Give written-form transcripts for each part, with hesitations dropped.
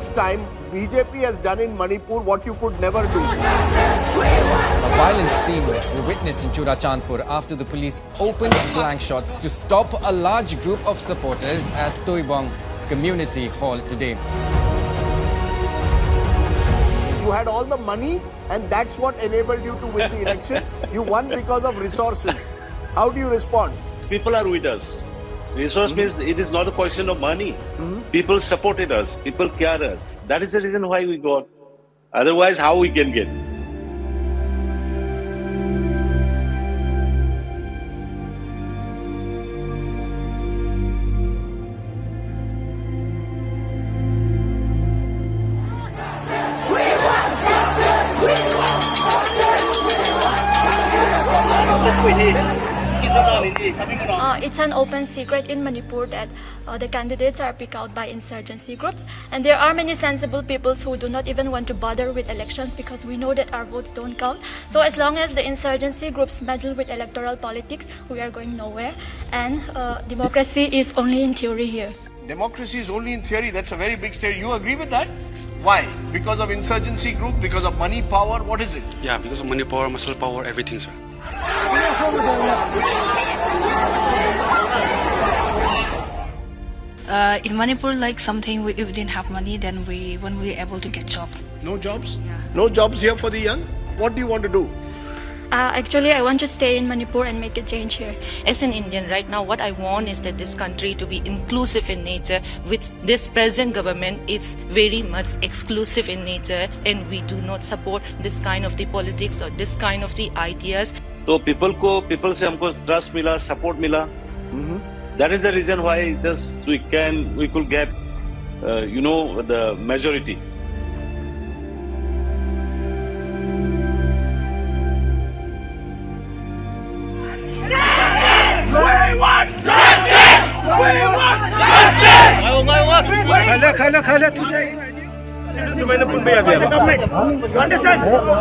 this time, BJP has done in Manipur what you could never do. Violent scenes were witnessed in Churachandpur after the police opened blank shots to stop a large group of supporters at Toibong Community Hall today. You had all the money and that's what enabled you to win the elections. You won because of resources. How do you respond? People are with us. Resource means it is not a question of money. People supported us. People care us. That is the reason why we got. Otherwise, how we can get? It's an open secret in Manipur that the candidates are picked out by insurgency groups, and there are many sensible people who do not even want to bother with elections because we know that our votes don't count. So as long as the insurgency groups meddle with electoral politics, we are going nowhere, and democracy is only in theory here. Democracy is only in theory. That's a very big statement. You agree with that? Why? Because of insurgency group? Because of money, power? What is it? Yeah, because of money, power, muscle power, everything, sir. In Manipur, like something, if we didn't have money, then we won't be able to get job. No jobs? Yeah. No jobs here for the young? What do you want to do? Actually, I want to stay in Manipur and make a change here. As an Indian right now, what I want is that this country to be inclusive in nature. With this present government, it's very much exclusive in nature, and we do not support this kind of the politics or this kind of the ideas. So people से हमको trust मिला, support मिला. That is the reason why just we could get, the majority. We want justice! We want justice! You understand?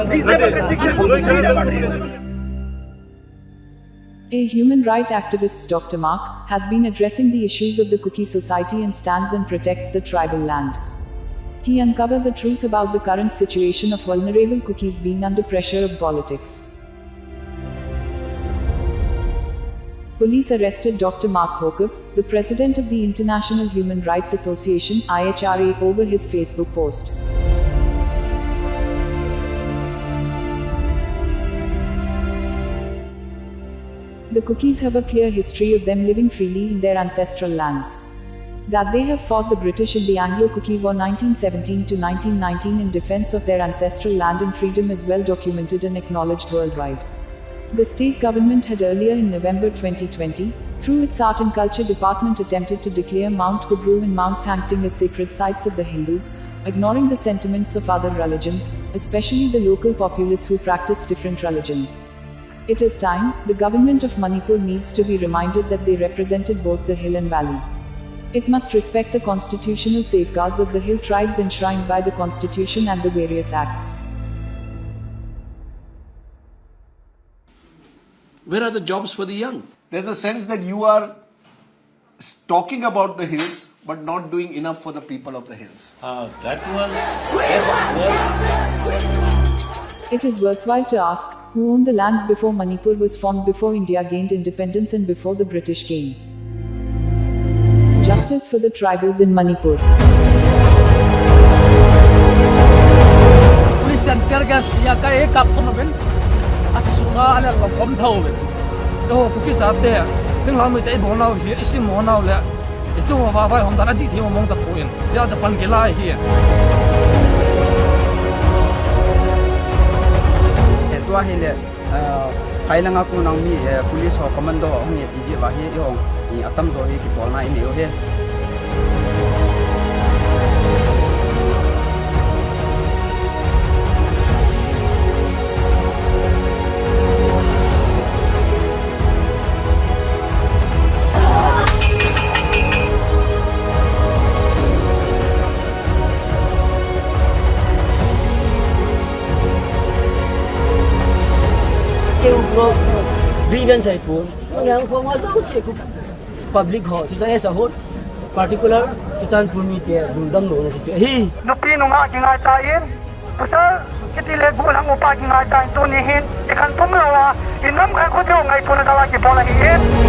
These restrictions. A human rights activist, Dr. Mark, has been addressing the issues of the Kuki society and stands and protects the tribal land. He uncovered the truth about the current situation of vulnerable Kukis being under pressure of politics. Police arrested Dr. Mark Haokip, the president of the International Human Rights Association (IHRA), over his Facebook post. The Kukis have a clear history of them living freely in their ancestral lands. That they have fought the British in the Anglo-Kuki War 1917 to 1919 in defense of their ancestral land and freedom is well documented and acknowledged worldwide. The state government had earlier in November 2020, through its Art and Culture Department, attempted to declare Mount Kubru and Mount Thangting as sacred sites of the Hindus, ignoring the sentiments of other religions, especially the local populace who practiced different religions. It is time, the government of Manipur needs to be reminded that they represented both the hill and valley. It must respect the constitutional safeguards of the hill tribes enshrined by the constitution and the various acts. Where are the jobs for the young? There's a sense that you are talking about the hills, but not doing enough for the people of the hills. It is worthwhile to ask, who owned the lands before Manipur was formed, before India gained independence and before the British came? Justice for the tribals in Manipur. Kailanga ko nang mi police ho commando ong ni tiji wa hi yong ni atam zo hi ki polna ini o he. Grievance ay po. Ang public ho, sa hot. particular kisan phumi te dundam no na chi hi nupi nunga kinga cha in pusal kitile bulang upa kinga cha in to ni hin ikan tum lawa inam kan ko ngai puna dala ki bola hi